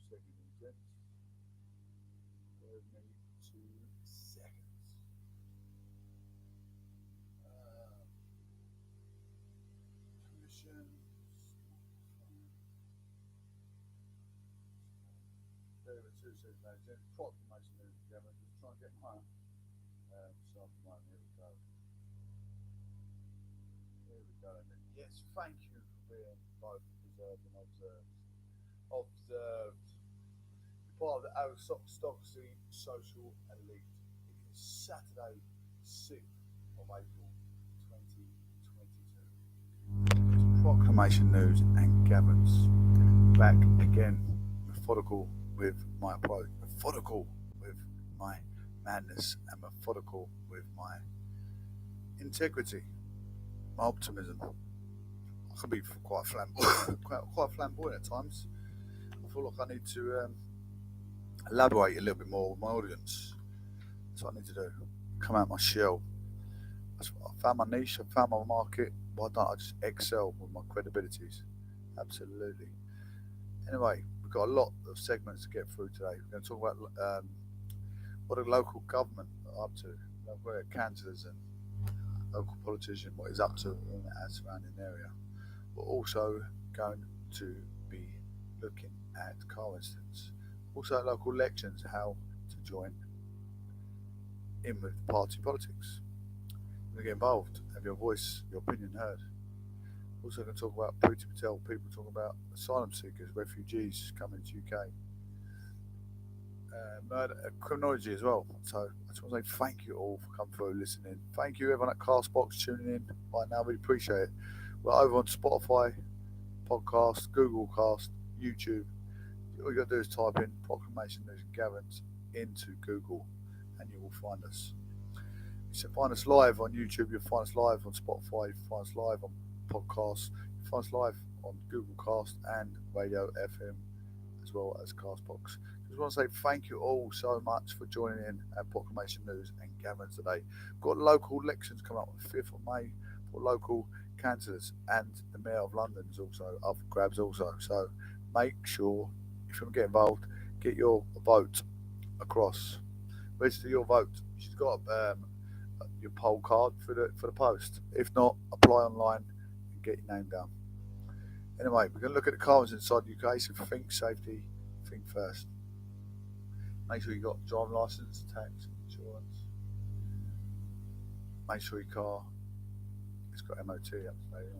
2 seconds, gents. Bear with me 2 seconds. Uh, Commission. Bear with me 2 seconds, gents. Proclamation news together. Just try and get home. So after here we go. Here we go. Yes, thank you for being both preserved and observed. Observed. Part of the aristocracy social elite. It is Saturday, 6th of April 2022. It's Proclamation News and Gavin's back again, methodical with my approach, methodical with my madness, and methodical with my integrity, my optimism. I can be quite flamboyant, quite flamboyant at times. I feel like I need to elaborate a little bit more with my audience. That's what I need to do. Come out my shell. I found my niche, I found my market. Why don't I just excel with my credibilities? Absolutely. Anyway, we've got a lot of segments to get through today. We're going to talk about what the local government are up to, where councillors and local politicians, what is up to in our surrounding area. We're also going to be looking at car incidents. Also at local elections, how to join in with party politics. We're going to get involved, have your voice, your opinion heard. Also going to talk about Priti Patel, people talking about asylum seekers, refugees coming to UK. Murder, criminology as well. So I just want to say thank you all for coming through, listening. Thank you everyone at Castbox tuning in right now. We appreciate it. We're over on Spotify, Podcast, Google Cast, YouTube. All you got to do is type in Proclamation News and Gavin's into Google and you will find us. You can find us live on YouTube, you'll find us live on Spotify, you'll find us live on podcasts, you'll find us live on Google Cast and Radio FM as well as Castbox. Just want to say thank you all so much for joining in at Proclamation News and Gavin's today. We've got local elections coming up on the 5th of May for local councillors, and the Mayor of London is also up for grabs also. So make sure, if you want to get involved, get your vote across. Register your vote. You've got your poll card for the post. If not, apply online and get your name down. Anyway, we're going to look at the cars inside the UK. So think safety, think first. Make sure you got driving license, tax, insurance. Make sure your car has got MOT up to date.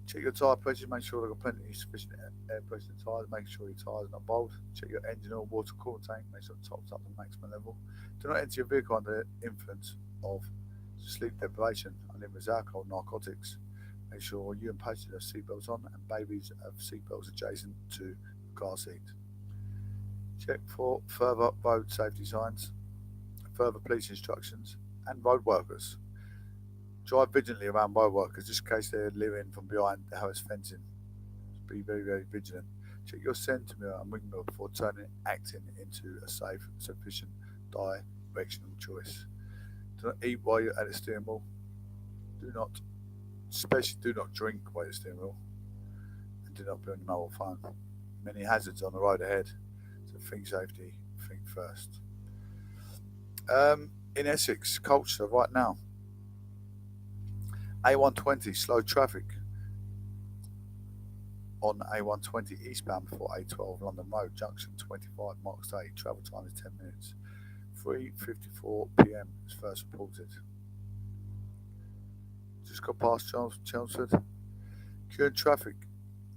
Check your tyre pressure, make sure they've got plenty of sufficient air pressure in the tyres, make sure your tyres are not bald. Check your engine oil, water coolant tank, make sure it tops up to the maximum level. Do not enter your vehicle under the influence of sleep deprivation, unlimited alcohol, narcotics. Make sure you and passengers have seatbelts on and babies have seatbelts adjacent to the car seat. Check for further road safety signs, further police instructions, and road workers. Drive vigilantly around road workers just in case they're leering from behind the house fencing. Just be very, very vigilant. Check your centre mirror and wing mirror before acting into a safe, sufficient directional choice. Do not eat while you're at the steering wheel. Especially do not drink while you're at the steering wheel. And do not be on your mobile phone. Many hazards on the road ahead. So think safety, think first. In Essex, culture right now. A120 slow traffic on A120 eastbound before A12 London Road, junction 25 Marks Day. Travel time is 10 minutes. 3:54 p.m. is first reported. Just got past Chelmsford. Queuing traffic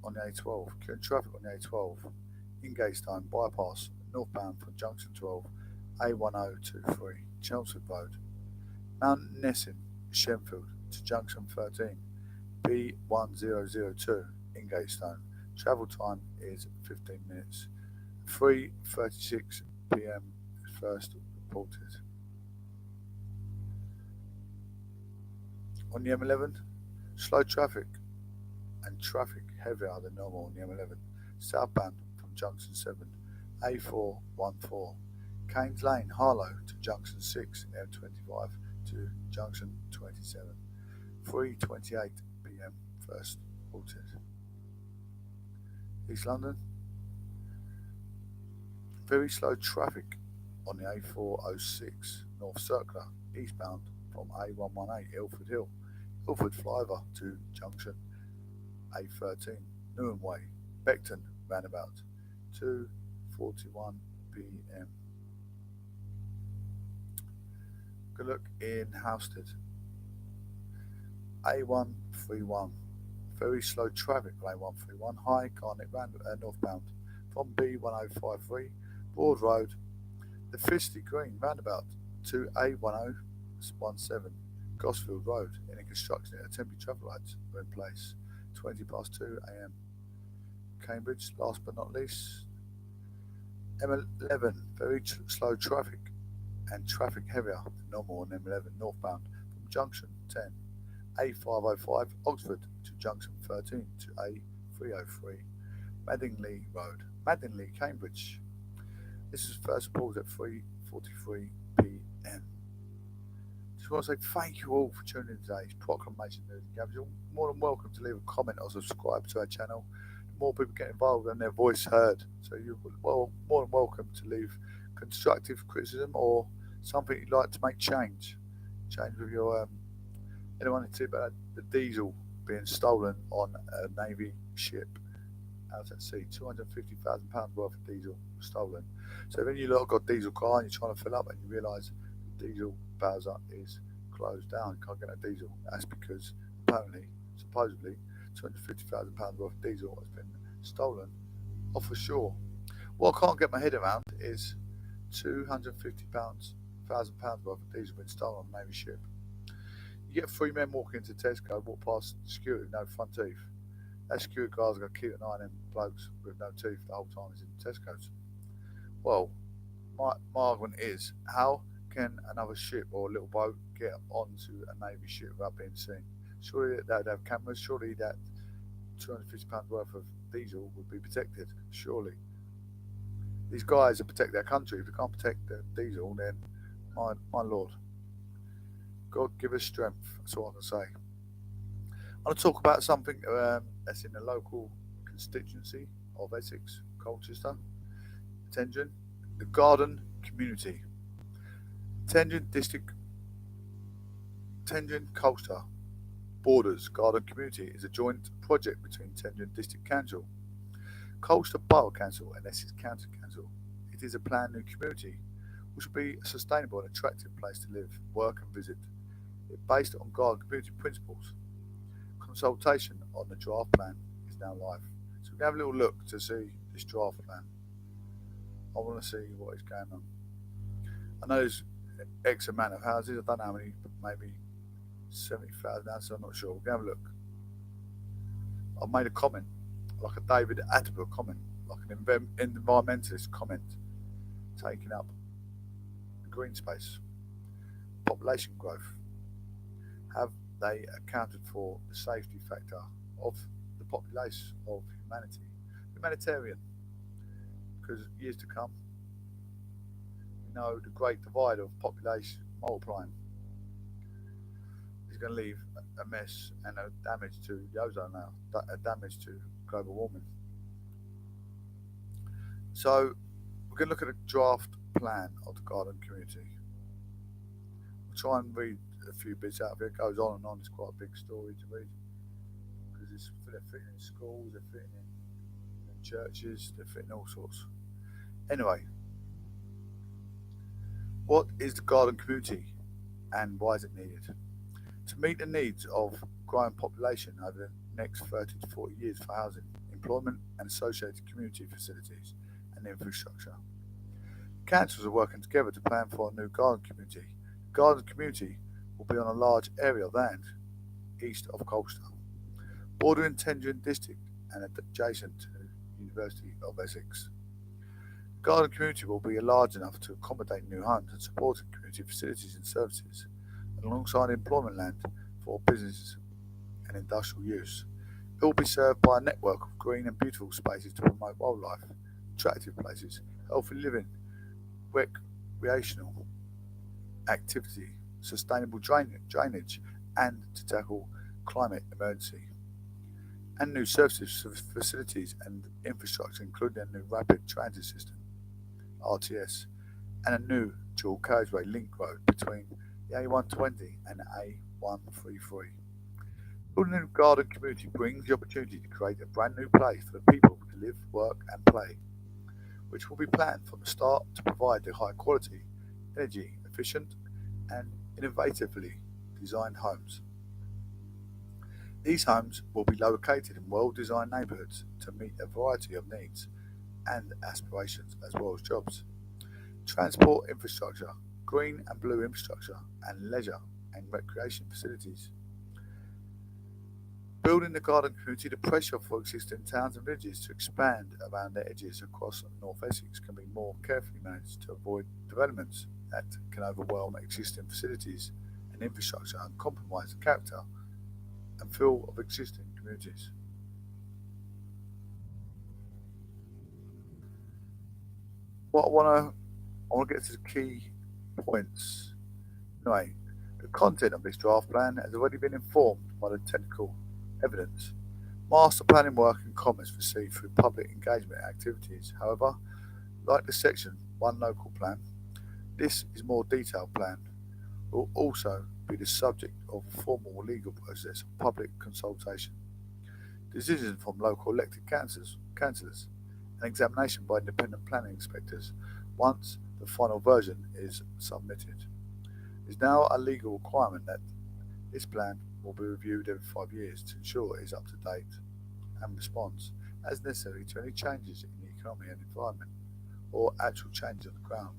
on the A12. Queuing traffic on the A12. In Gatestone bypass northbound from junction 12 A1023 Chelmsford Road. Mount Nessing, Shenfield to junction 13 B1002 in Gatestone. Travel time is 15 minutes. 3:36 p.m. is first reported. On the M11, slow traffic and traffic heavier than normal on the M11. Southbound from junction 7 A414 Keynes Lane, Harlow to junction 6 M25 to junction 27. 3:28 p.m. first reported. East London, Very slow traffic on the A406 North Circular eastbound from A118 Ilford Hill, Ilford flyover to junction A13 Newham Way, Beckton roundabout, 2:41 p.m. Good look in Housestead. A131. Very slow traffic on A131 High Garnet northbound from B1053 Broad Road, the Fisty Green roundabout to A1017 Gosfield Road. Any construction at temporary traffic lights are in place. 20 past 2 a.m. Cambridge, last but not least. M11, very slow traffic and traffic heavier than normal on M11 northbound from junction 10 A505 Oxford to junction 13 to A303 Madingley Road, Madingley, Cambridge. This is first reported at 3:43 p.m. Just want to say thank you all for tuning in today's Proclamation News and Gabs. You're more than welcome to leave a comment or subscribe to our channel. The more people get involved and their voice heard. So you're more than welcome to leave constructive criticism or something you'd like to make change. Change with your anyone to about the diesel being stolen on a Navy ship out at sea. £250,000 worth of diesel stolen. So when you lot got a diesel car and you're trying to fill up and you realise the diesel bowser is closed down, you can't get no diesel. That's because apparently, supposedly, £250,000 worth of diesel has been stolen off the shore. What I can't get my head around is £250,000 worth of diesel been stolen on a Navy ship. You get three men walking into Tesco, walk past security with no front teeth. That security guard's going to keep an eye on them blokes with no teeth the whole time he's in Tesco's. Well, my argument is, how can another ship or a little boat get onto a Navy ship without being seen? Surely they'd have cameras, surely that £250 worth of diesel would be protected, surely. These guys that protect their country, if they can't protect the diesel, then my lord, God give us strength, that's all I can say. I want to talk about something that's in the local constituency of Essex, Colchester, Tension, the garden community. Tension District, Tension Colchester Borders Garden Community is a joint project between Tension District Council, Colchester Borough Council and Essex County Council. It is a planned new community which will be a sustainable and attractive place to live, work and visit. It's based on garden community principles. Consultation on the draft plan is now live. So we can have a little look to see this draft plan. I want to see what is going on. I know there's X amount of houses, I don't know how many, maybe 70,000 houses, I'm not sure. We can have a look. I've made a comment, like a David Attenborough comment, like an environmentalist comment, taking up green space, population growth. Have they accounted for the safety factor of the population of humanity? Humanitarian, because years to come, we know the great divide of population multiplying is going to leave a mess and a damage to the ozone now, a damage to global warming. So we're going to look at a draft plan of the garden community. We'll try and read a few bits out of it. It goes on and on. It's quite a big story to read because they're fitting in schools, they're fitting in churches, they're fitting all sorts. Anyway, what is the garden community and why is it needed? To meet the needs of growing population over the next 30 to 40 years for housing, employment and associated community facilities and infrastructure. Councils are working together to plan for a new garden community. The garden community will be on a large area of land east of Colchester, bordering Tension District and adjacent to the University of Essex. The garden community will be large enough to accommodate new homes and supporting community facilities and services, alongside employment land for business and industrial use. It will be served by a network of green and beautiful spaces to promote wildlife, attractive places, healthy living, recreational activity, sustainable drainage, and to tackle climate emergency. And new services, facilities and infrastructure, including a new rapid transit system. RTS, and a new dual carriageway link road between the A120 and A133. Building a garden community brings the opportunity to create a brand new place for the people to live, work, and play, which will be planned from the start to provide the high quality, energy efficient, and innovatively designed homes. These homes will be located in well designed neighbourhoods to meet a variety of needs and aspirations as well as jobs. Transport infrastructure, green and blue infrastructure, and leisure and recreation facilities. Building the garden community, the pressure for existing towns and villages to expand around their edges across North Essex can be more carefully managed to avoid developments that can overwhelm existing facilities and infrastructure and compromise the character and feel of existing communities. What I want to get to the key points. Anyway, the content of this draft plan has already been informed by the technical evidence. Master planning work and comments received through public engagement activities. However, like the Section 1 local plan, this is more detailed plan will also be the subject of a formal legal process of public consultation, decisions from local elected councillors, and examination by independent planning inspectors once the final version is submitted. It is now a legal requirement that this plan will be reviewed every 5 years to ensure it is up to date and responds as necessary to any changes in the economy and environment or actual changes on the ground,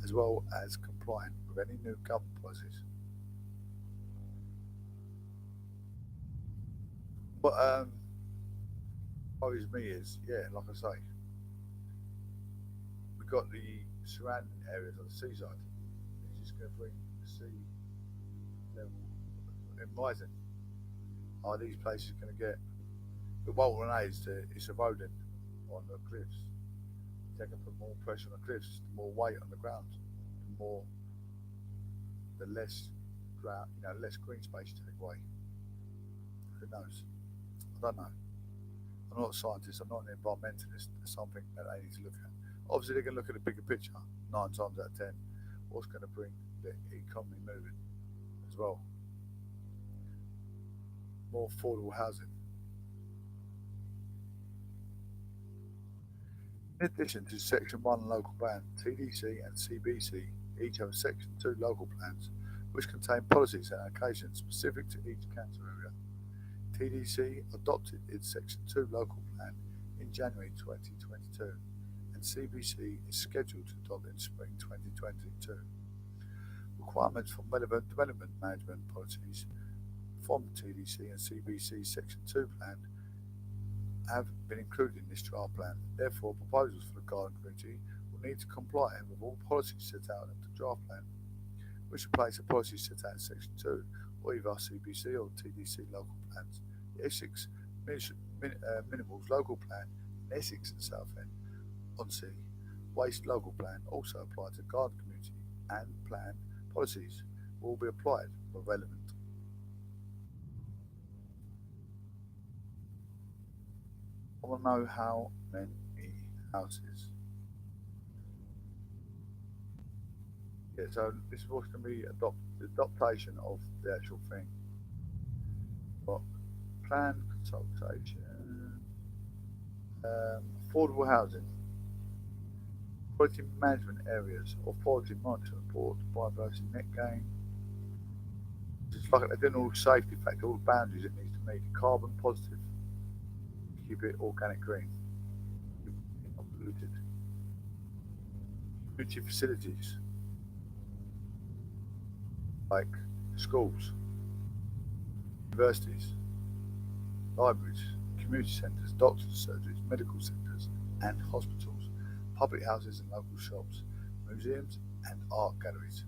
as well as complying with any new government policies. What worries me is, yeah, like I say, we've got the surrounding areas on the seaside. It's just going to bring the sea level in rising. Are these places going to get the Walton Age? It's eroding on the cliffs. They can put more pressure on the cliffs, the more weight on the ground, the less ground, less green space you take away. Who knows? I don't know. I'm not a scientist. I'm not an environmentalist. It's something that they need to look at. Obviously, they can look at the bigger picture. 9 times out of 10, what's going to bring the economy moving as well? More affordable housing. In addition to Section 1 local plan, TDC and CBC each have Section 2 local plans, which contain policies and allocations specific to each council area. TDC adopted its Section 2 local plan in January 2022, and CBC is scheduled to adopt in spring 2022. Requirements for relevant development management policies from TDC and CBC Section 2 plan have been included in this draft plan. Therefore, proposals for the garden community will need to comply with all policies set out in the draft plan, which replace the policies set out in Section 2 or either CBC or TDC local plans. The Essex Minerals local plan in Essex and Southend on Sea Waste local plan also apply to garden community, and plan policies will be applied where relevant. I want to know how many houses. Yeah, so this is what's going to be the adaptation of the actual thing. But plan consultation, affordable housing, quality management areas, authority monitoring report, biodiversity net gain. Just like they're doing all safety factor, all the boundaries it needs to meet, carbon positive, keep it organic green, keep it not polluted. Community facilities like schools, universities, libraries, community centres, doctors' surgeries, medical centres and hospitals, public houses and local shops, museums and art galleries,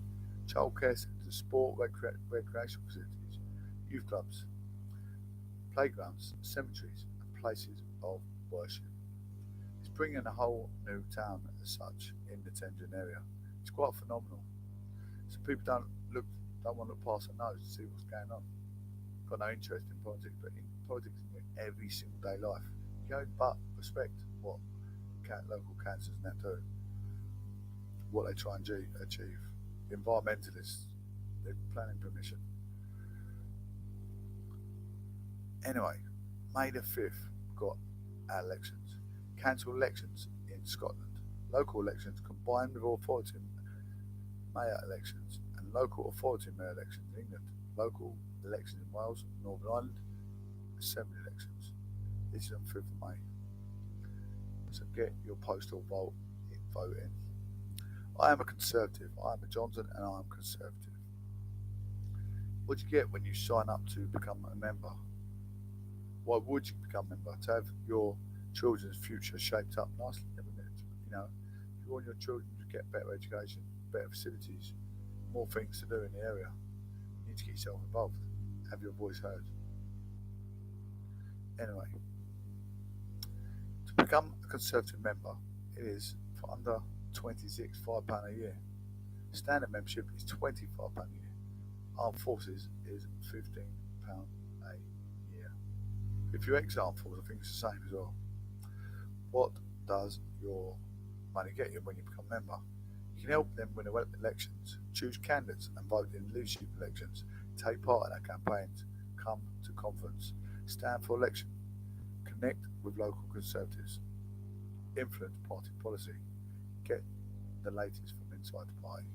childcare centres, sport recreational facilities, youth clubs, playgrounds, cemeteries and places of worship. It's bringing a whole new town as such in the Thameslink area. It's quite phenomenal. So people don't want to look past their nose to see what's going on. Got no interest in politics, but in politics in every single day life. You know, but respect what local councils and that do. what they try and achieve. The environmentalists, they're planning permission. Anyway, May the 5th, got our elections. Cancel elections in Scotland. Local elections combined with authority mayor elections and local authority mayor elections in England. Local elections in Wales, Northern Ireland, assembly elections. This is on 5th of May. So get your postal vote in. I am a Conservative. I am a Johnson and I am Conservative. What do you get when you sign up to become a member? Why would you become a member? To have your children's future shaped up nicely, isn't it? You know, if you want your children to get better education, better facilities, more things to do in the area, you need to get yourself involved, have your voice heard. Anyway, to become a Conservative member, it is for under £26 a year. Standard membership is £25 a year. Armed Forces is £15 a year. If you're ex-armed forces, I think it's the same as well. What does your money get you when you become a member? You can help them win elections, choose candidates and vote in leadership elections, take part in our campaigns, come to conference, stand for election, connect with local Conservatives, influence party policy, get the latest from inside the party.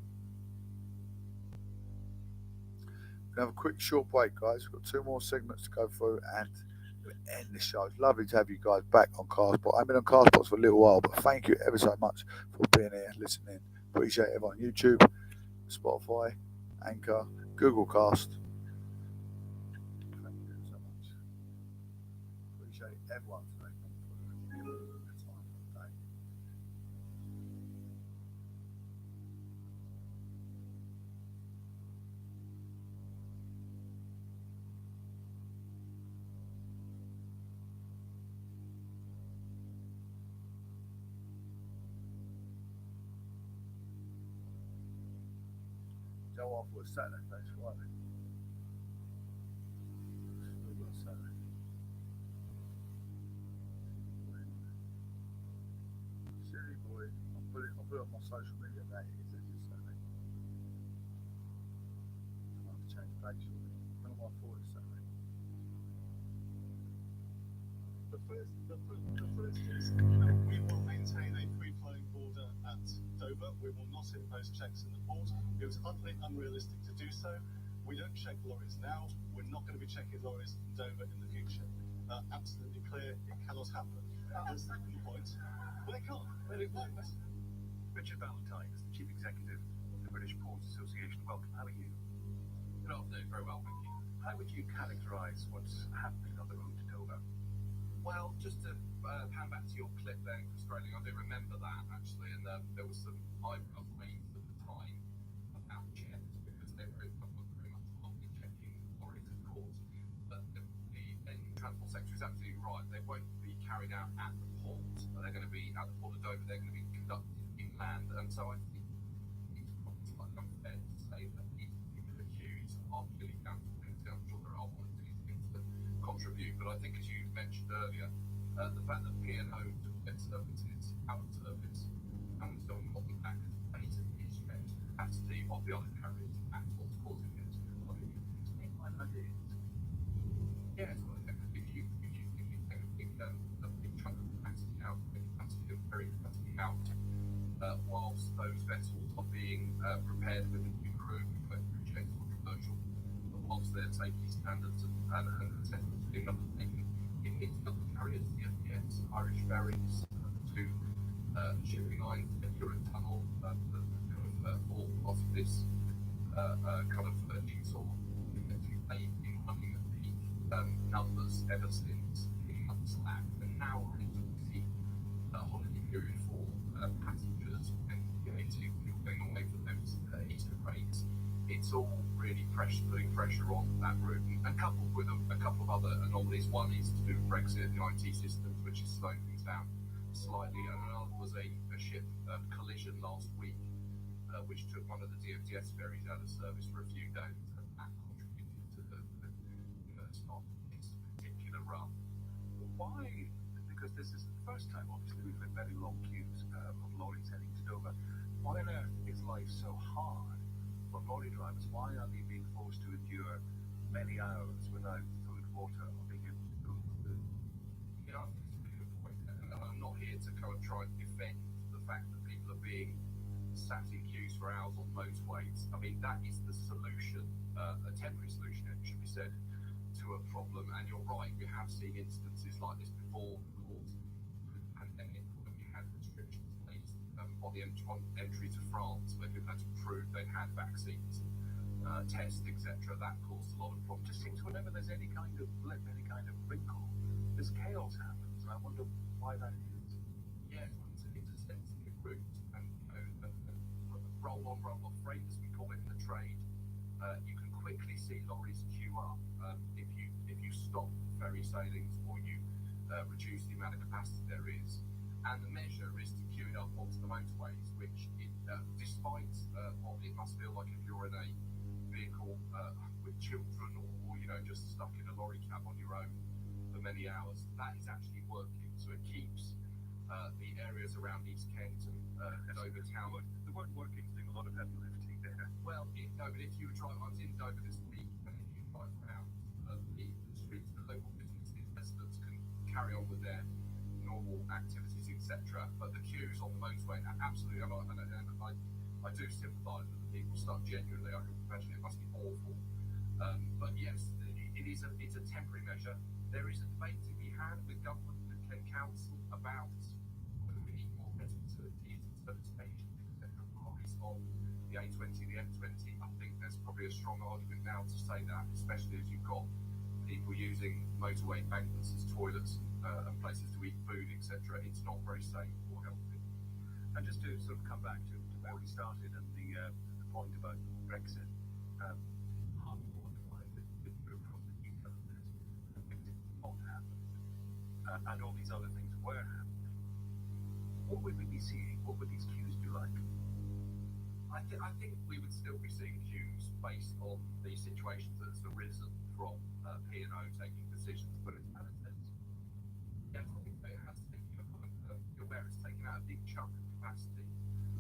We're going to have a quick short break, guys. We've got 2 more segments to go through and we'll end the show. It's lovely to have you guys back on Castbox. I've been on Castbox for a little while, but thank you ever so much for being here, listening. Appreciate everyone on YouTube, Spotify, Anchor, Google Cast. Thank you so much. Appreciate everyone today. Go off with Saturday, thanks for watching. Still got Saturday. Silly boy. I'll put it on my social media that it is Saturday. I'll have to change the date shortly. When am I for it Saturday? The first is we will maintain a free-flowing border at Dover. We will not impose checks in the port. It was utterly unrealistic to do so. We don't check lorries now. We're not going to be checking lorries in Dover in the future. Absolutely clear, it cannot happen. The second point, well, it can't. Well, it won't. Richard Valentine is the Chief Executive of the British Ports Association. Welcome. How are you? Good afternoon. Very well, thank you. How would you characterise what's happening on the road to Dover? Well, just to pan back to your clip there in Australia, I do remember that actually, and there was some eyebrow raised at the time about checks because they were very much probably checking lorries, of course. But the Transport Secretary is absolutely right. They won't be carried out at the port. They're going to be at the port of Dover. They're going to be conducted inland, and so I think it's probably slightly unfair to say that these people accused are purely counterfeit. I'm sure there are one or two things that contribute, but I think as you mentioned earlier, the fact that P&O took their services out of service and still not the back is yet capacity of the other carriers and what's causing it. Explain why that is. Yes, well, if you take a big chunk of capacity out, very capacity out, whilst those vessels are being repaired with a new crew, both appreciate for commercial, but whilst their safety standards and assessments being undertaken, it needs other carriers, the FPS, Irish Ferries, to shipping lines, the Europe Tunnel, all of this kind of jigsaw. They've been running the numbers ever since the slack, and now we're into the holiday period for passengers and people going away for those Easter breaks. It's all really putting pressure on that route, and coupled with a couple of other anomalies. One is to do with Brexit, the IT systems, which is slowing things down slightly, and another was a ship collision last week, which took one of the DFDS ferries out of service for a few days, and that contributed to the start of this particular run. Why? Because this is the first time, obviously, we've had very long queues of lorries heading to Dover. Why on earth is life so hard for lorry drivers? Why are they being forced to endure many hours without food, water, or being able to cook food? Yeah, I think it's a good point, and I'm not here to kind of try and defend the fact that people are being sat in queues for hours on motorways. I mean, that is the solution, a temporary solution, it should be said, to a problem. And you're right, we have seen instances like this before, of course, the pandemic, when we had restrictions placed on the entry to France, where people had to prove they'd had vaccines, tests, etc. That caused a lot of problems. Just seems whenever there's any kind of blip, any kind of wrinkle, this chaos happens, and I wonder why that is. Yeah, it's a sensitive route, and roll-on, roll-off freight, as we call it in the trade. You can quickly see lorries queue up if you stop ferry sailings or you reduce the amount of capacity there is. And the measure is to queue it up onto the motorways, which, despite what it must feel like if you're in a vehicle with children or just stuck in a lorry cab on your own for many hours, that is actually working. So it keeps the areas around East Kent and Dover town. The word working is doing a lot of heavy lifting there. Well, no, but if you drive, I was in Dover this week, and if you drive around the streets, the local businesses, residents can carry on with their normal activities, etc. But the queues on the motorway, absolutely, and I do sympathise with the people stuck genuinely. I can imagine it must be awful. But yes, it's a temporary measure. There is a debate to be had with government and Kent Council about whether we need more better facilities in certain stations, etc. On the A20, the M20, I think there's probably a strong argument now to say that, especially as you've got people using motorway embankments as toilets and places to eat food, etc. It's not very safe or healthy. And just to sort of come back to where we started and the point about Brexit, hard to quantify the move from the new government won't happen, and all these other things were happening. What would we be seeing? What would these queues be like? I think we would still be seeing queues based on the situations that's arisen from P&O taking decisions, but it's yes, I think it has taken you're aware it's taken out a big chunk of capacity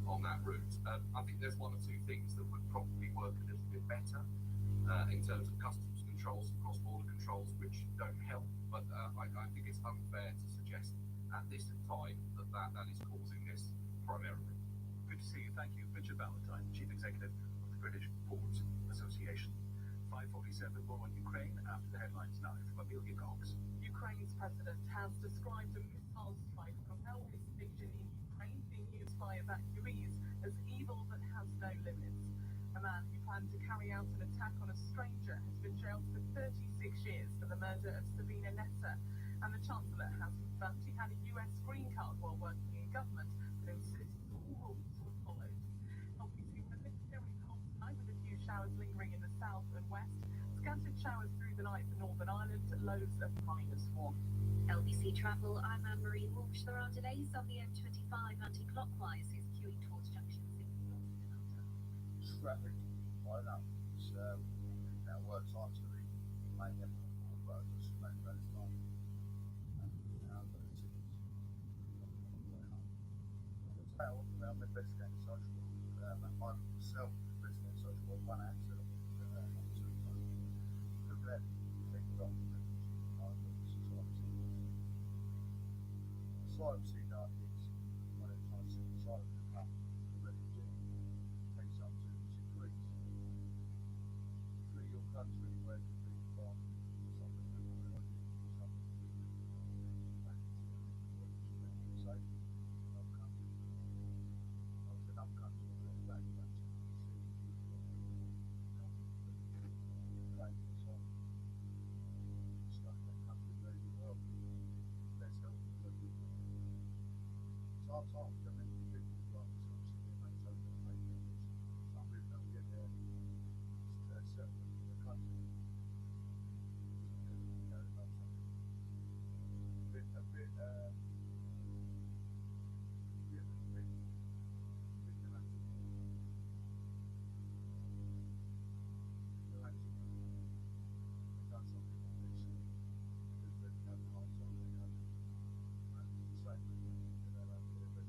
on that route. I think there's one or two things that would probably work a little bit better in terms of customs controls and cross-border controls, which don't help. But I think it's unfair to suggest at this time that is causing this primarily. Good to see you. Thank you, Richard Valentine, Chief Executive of the British Ports Association. 5:47 more on Ukraine after the headlines now from Amelia Cox. Ukraine's president has described a missile strike from a railway station in Ukraine being used by evacuees as evil that has no limits. A man who planned to carry out an attack on a stranger has been jailed for 36 years for the murder of Sabina Nessa, and the Chancellor has confirmed he had a US green card while working in government, but insists all rules were followed. Obviously, particularly cold tonight with a few showers lingering in the south and west. Scattered showers through the night for Northern Ireland, lows of -1. LBC Travel, I'm Anne-Marie Walsh. There are delays on the M25 anti-clockwise. It's queuing towards junction 6. Traffic, I know. It's now work times to be main M4 road, just main road time. I'm investigating social work. Myself investigating social work, one accident. Looking at things like privacy darkness, when it's trying to sit inside of the cup, the refugee takes up to 6 weeks. Flee your country, where you flee from, something to do with it, something to do with back into safety in another country. Not in another country, but then back to stuff that country very well. Let's help them. Sometimes, I mean, people like this obviously get mates over and make things. Some people don't get there. It's certain in the country. You know, not something. A bit dramatic. They've done something on this year. They've had a hard time in the country. And it's the same with them. They're out there, but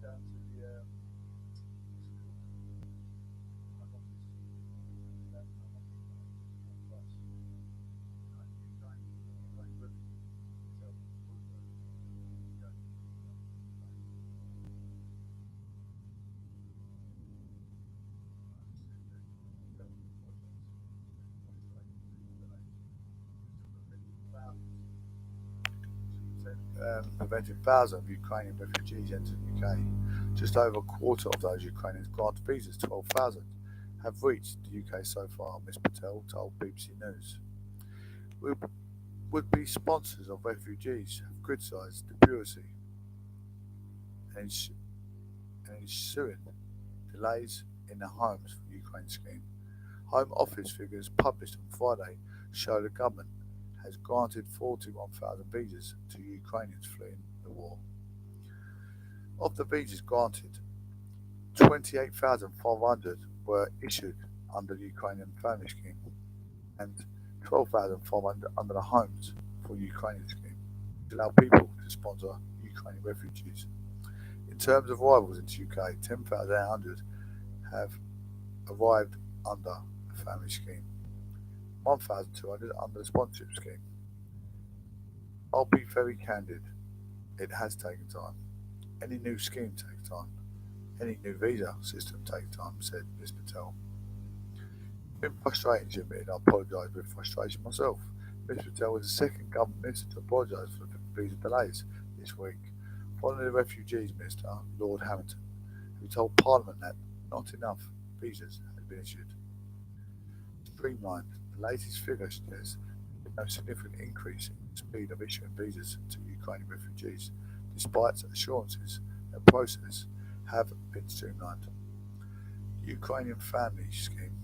down to the Home Office. Down to the Home Office. Plus, Ukraine refugees tell bulldozer. Preventing thousands of Ukrainian refugees entering the UK. Just over a quarter of those Ukrainians granted visas, 12,000, have reached the UK so far, Ms Patel told BBC News. Would-be sponsors of refugees have criticised the bureaucracy and ensuing delays in the Homes for Ukraine scheme. Home Office figures published on Friday show the government has granted 41,000 visas to Ukrainians fleeing the war. Of the visas granted, 28,500 were issued under the Ukrainian Family Scheme and 12,500 under the Homes for Ukraine scheme, to allow people to sponsor Ukrainian refugees. In terms of arrivals into UK, 10,800 have arrived under the Family Scheme, 1,200 under the Sponsorship Scheme. I'll be very candid, it has taken time. Any new scheme takes time. Any new visa system takes time, said Ms Patel. It's been frustrating, she admitted. I apologise with frustration myself. Ms Patel was the second government minister to apologise for visa delays this week, following the Refugees Minister, Lord Hamilton, who told Parliament that not enough visas had been issued. Streamlined, the latest figure suggests there's no significant increase in the speed of issuing visas to Ukrainian refugees, despite assurances that the process have been streamlined. The Ukrainian Family Scheme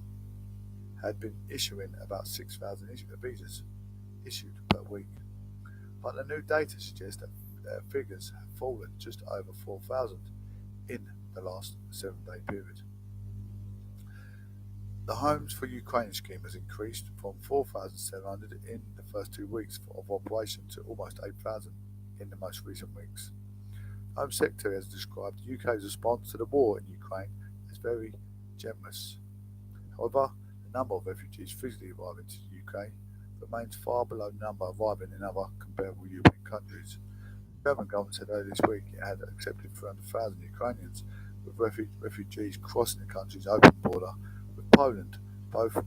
had been issuing about 6,000 visas issued per week, but the new data suggests that their figures have fallen just over 4,000 in the last 7-day period. The Homes for Ukraine scheme has increased from 4,700 in the first 2 weeks of operation to almost 8,000 in the most recent weeks. The Home Secretary has described the UK's response to the war in Ukraine as very generous. However, the number of refugees physically arriving to the UK remains far below the number arriving in other comparable European countries. The German government said earlier this week it had accepted 300,000 Ukrainians, with refugees crossing the country's open border with Poland. Both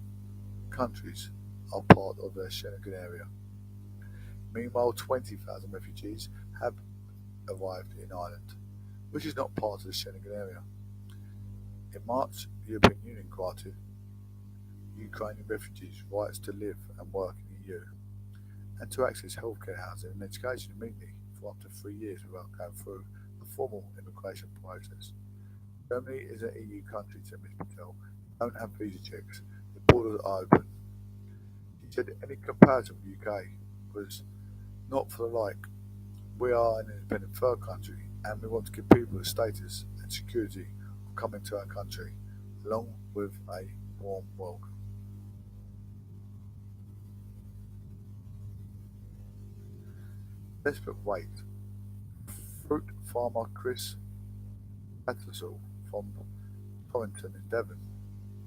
countries are part of their Schengen area. Meanwhile, 20,000 refugees have arrived in Ireland, which is not part of the Schengen area. In March, the European Union granted Ukrainian refugees rights to live and work in the EU and to access healthcare, housing and education immediately for up to 3 years without going through a formal immigration process. Germany is an EU country, said Ms Patel. They don't have visa checks. The borders are open. She said any comparison with the UK was not for the like. We are an independent third country and we want to give people the status and security of coming to our country, along with a warm welcome. Desperate wait. Fruit farmer Chris Tattersall from Torrington in Devon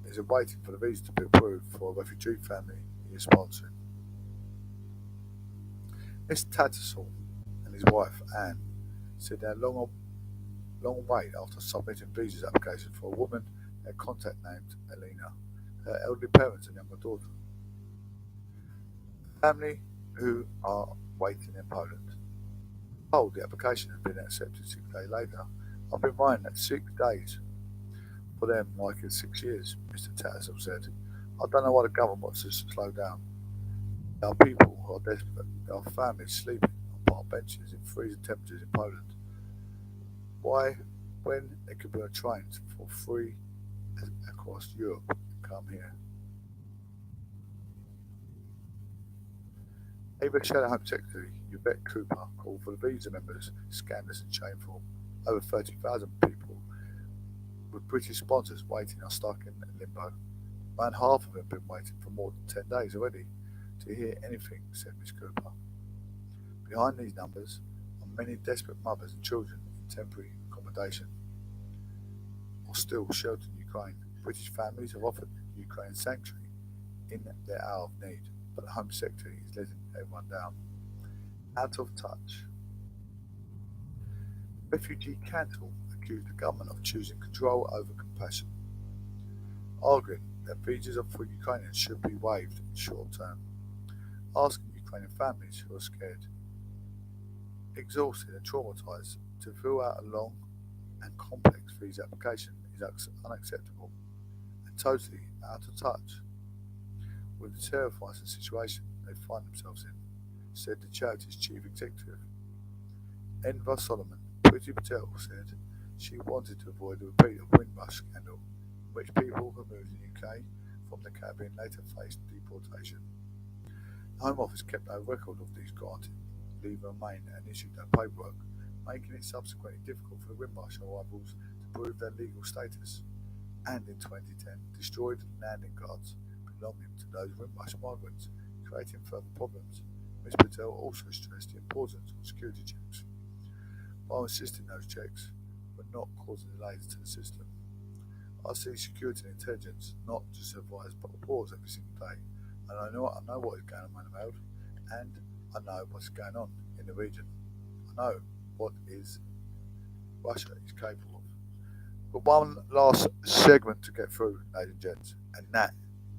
is waiting for the visa to be approved for a refugee family he is sponsoring. Mr. Tattersall and his wife Anne said they had long wait after submitting visa applications for a woman their contact named Elena, her elderly parents and younger daughter. The family who are waiting in Poland told the application had been accepted 6 days later. I've been waiting at 6 days for them like in 6 years, Mr. Tattersall said. I don't know why the government wants us to slow down. There are people who are desperate. There are families sleeping on park benches in freezing temperatures in Poland. Why, when they could be on trains for free across Europe, come here? Labour Shadow Home Secretary Yvette Cooper called for the visa members scandalous and shameful. Over 30,000 people with British sponsors waiting are stuck in limbo. Around half of them have been waiting for more than 10 days already to hear anything, said Ms Cooper. Behind these numbers are many desperate mothers and children in temporary accommodation. or still sheltered in Ukraine. British families have offered Ukraine sanctuary in their hour of need, but the Home Secretary is letting everyone down. Out of touch. Refugee Council accused the government of choosing control over compassion, arguing that visas for Ukrainians should be waived in short term, asking Ukrainian families who are scared, exhausted and traumatized to fill out a long and complex visa application is unacceptable and totally out of touch with the terrifying situation they find themselves in, said the charity's chief executive. Enver Solomon, Priti Patel said she wanted to avoid a repeat of Windrush scandal, in which people who moved to the UK from the Caribbean later faced deportation. The Home Office kept no record of these granted leave remain and issued no paperwork, making it subsequently difficult for the Windrush arrivals to prove their legal status, and in 2010 destroyed landing cards belonging to those Windrush migrants, creating further problems. Ms Patel also stressed the importance of security checks, while insisting those checks were not causing delays to the system. I see security and intelligence not just advise but reports every single day, and I know what is going on around the world, and I know what's going on in the region. I know what Russia is capable of. But one last segment to get through, ladies and gents, and that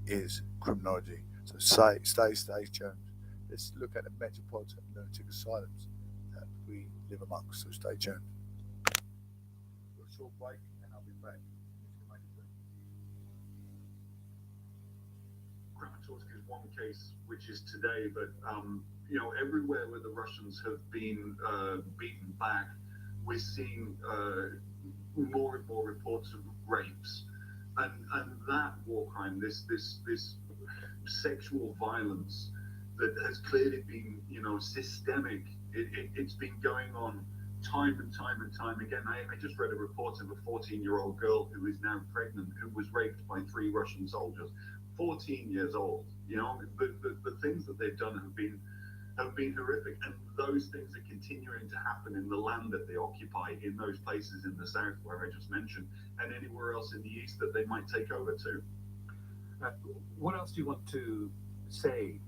is criminology. So stay tuned. Let's look at the metropolitan lunatic asylums that we live amongst. So stay tuned. For a short break, and I'll be back. Kramatorsk is one case which is today, but everywhere where the Russians have been beaten back, we're seeing more and more reports of rapes, and that war crime, this sexual violence that has clearly been systemic. It's been going on time and time again. I just read a report of a 14-year-old girl who is now pregnant, who was raped by 3 Russian soldiers. 14 years old. The things that they've done have been horrific, and those things are continuing to happen in the land that they occupy, in those places in the south where I just mentioned, and anywhere else in the east that they might take over to. What else do you want to say?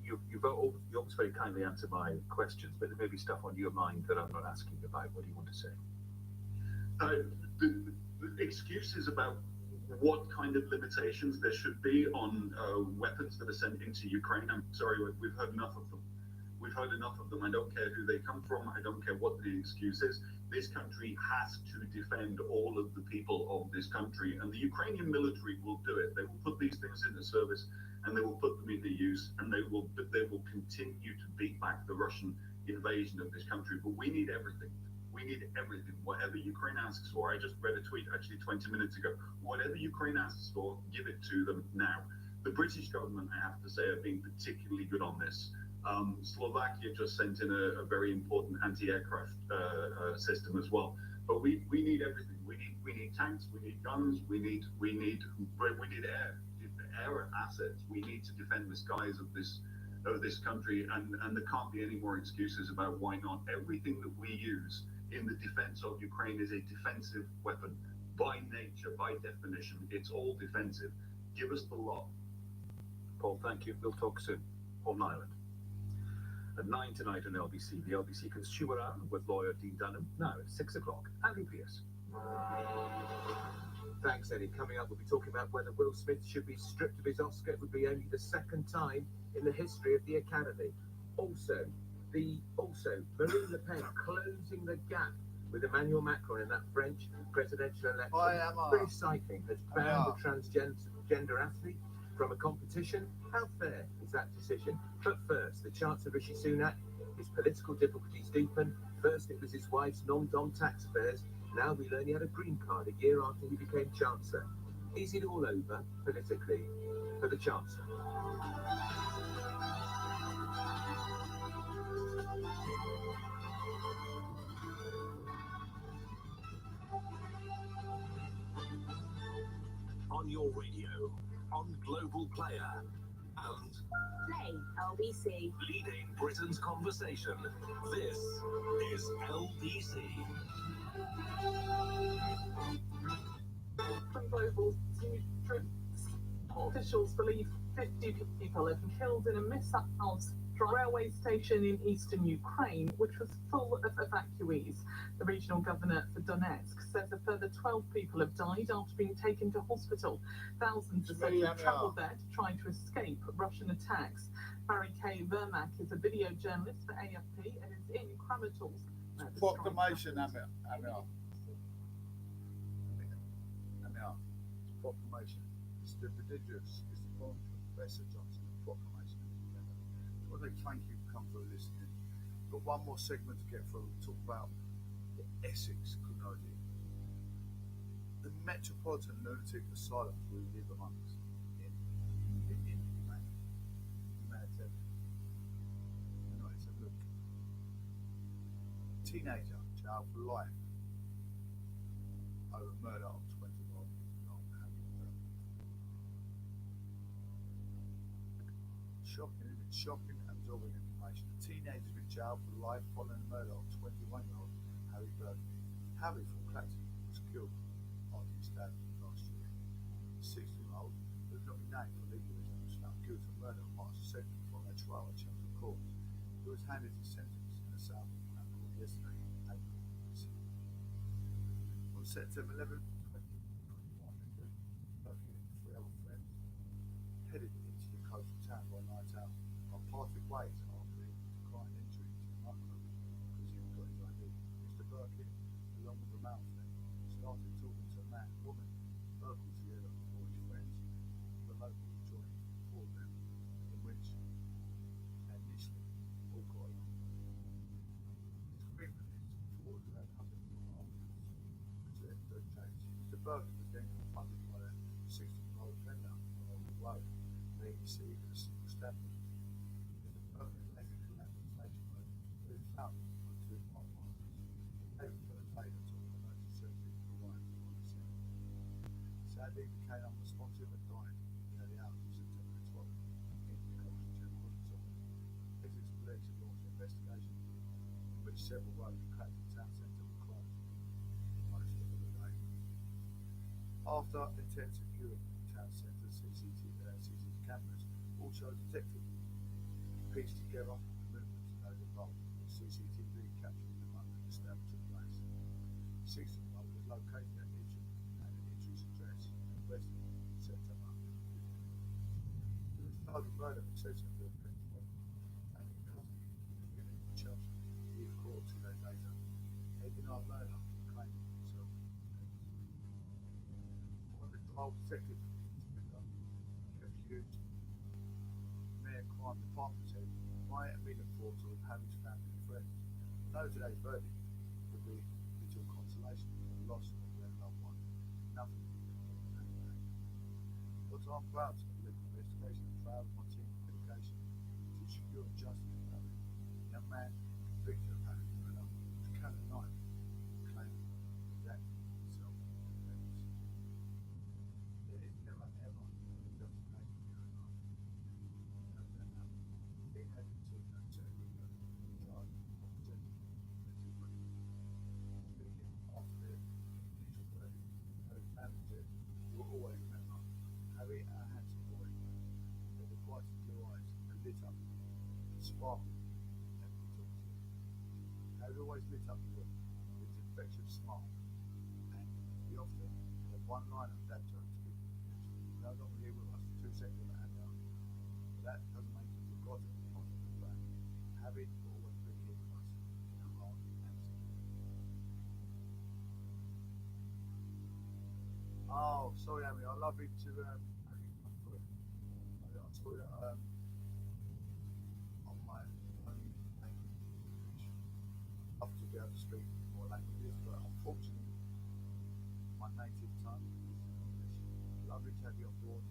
You've always very kindly answered my questions, but there may be stuff on your mind that I'm not asking about. What do you want to say? The excuses about what kind of limitations there should be on weapons that are sent into Ukraine. I'm sorry, we've heard enough of them. We've heard enough of them. I don't care who they come from. I don't care what the excuse is. This country has to defend all of the people of this country, and the Ukrainian military will do it. They will put these things into service, and they will put them into use, and they will continue to beat back the Russian invasion of this country. But we need everything. We need everything. Whatever Ukraine asks for. I just read a tweet actually 20 minutes ago. Whatever Ukraine asks for, give it to them now. The British government, I have to say, have been particularly good on this. Slovakia just sent in a very important anti-aircraft system as well. But we need everything. We need tanks. We need guns. We need air assets. We need to defend the skies of this country, and there can't be any more excuses about why not. Everything that we use in the defense of Ukraine is a defensive weapon. By nature, by definition, it's all defensive. Give us the lot. Paul, thank you. We'll talk soon. Paul Ireland. At 9 tonight on LBC, the LBC Consumer Hour with lawyer Dean Dunham. Now at 6 o'clock, Andy Pierce. Thanks, Eddie. Coming up, we'll be talking about whether Will Smith should be stripped of his Oscar. It would be only the second time in the history of the Academy. Also, Marine Le Pen closing the gap with Emmanuel Macron in that French presidential election. British cycling has banned the transgender athlete from a competition. How fair is that decision? But first, the Chancellor Rishi Sunak, his political difficulties deepen. First it was his wife's non-dom tax affairs. Now we learn he had a green card a year after he became Chancellor. Is it all over, politically, for the Chancellor? On your radio, on Global Player, and Play LBC. leading Britain's conversation. This is LBC. global troops. Officials believe 50 people have been killed in a missile railway station in eastern Ukraine, which was full of evacuees. The regional governor for Donetsk says a further 12 people have died after being taken to hospital. Thousands are said to have travelled there to try to escape Russian attacks. Barry K. Vermack is a video journalist for AFP and is in Kramatorsk. Proclamation, Amir. Proclamation. It's the prodigious, it's the poem from Professor Johnson, proclamation. Well, they thank you for coming through listening. Got one more segment to get through. We'll talk about the Essex criminology. The Metropolitan Lunatic Asylum we live amongst in humanitarian. Let's have a look. Teenager, jail for life over murder of 21. Shocking, isn't it? Shocking and absorbing information. A teenager has been jailed for life following the murder of 21-year-old Harry Burton. Harry from Clacton was killed after he stabbed last year. The 16-year-old, who has not been named for legal reasons, was found guilty of murder on March 2nd following a trial at Chelmsford Court. He was handed his sentence in the South of Court yesterday, April 6th. On September 11th, 2021, Burton and three other friends headed into the coastal town by night out on parted ways after he declined entry into the nightclub because he got his ID. Mr. Birkin, along with the male friend, started talking to a man and woman, vocal together before his friends, the locals joined four of them, in which they initially all got along. His agreement is forward to that happened afterwards to the change. Mr. Birkin was then confronted by a 60-year-old offender on the road. They received a single stabbing. Mr. Birkin later collapsed on station road, but was found on 2 miles. David first later took emergency surgery for arrived on the scene. Sadly, he became unresponsive and died in the hours of September 12th in the Coastal General Hospital. Essex Police have launched an investigation in which several roads in Clacton Town Centre were closed most of the day. After intensive viewing in town centre, CCTV cameras all showed detectives pieced together the movements of those involved. CCTV captured the moment the stab took place. 16-year-old was located at Itchen and an Itchen's address and arrested in September 15th. He was charged with murder for possession of the principal and in custody in Chelsea. He was caught 2 days later. He denied murder and claimed himself. One of the trial detectives accused Mayor Crime Department said, my immediate thoughts are with Harry's family and friends. No, today's verdict would be little consolation for the loss of their loved one. Nothing can happen today. But I'm proud to lead the investigation and proud of my team's dedication to secure justice for Harry. The young man convicted of Harry's murder was carrying a knife, claiming he was acting in self-defense. There is never ever justification for your life. It had to take no charge of protecting speaking after the initial verdict, Harry's family said, you will always remember Harry, our handsome boy, with the bright blue eyes that lit up, sparkled every talk to him. Harry always lit up the room with his infectious smile, and he often had one line of dad joke to give. No longer here with us, 2 seconds of anger. That doesn't make him forgotten or back. Harry will always be here with us in our heart and spirit. Oh, sorry, Amy. I love it to. I saw it on my own language. I'd love to be able to speak more languages, but unfortunately, my native tongue is English. Lovely to have you on board.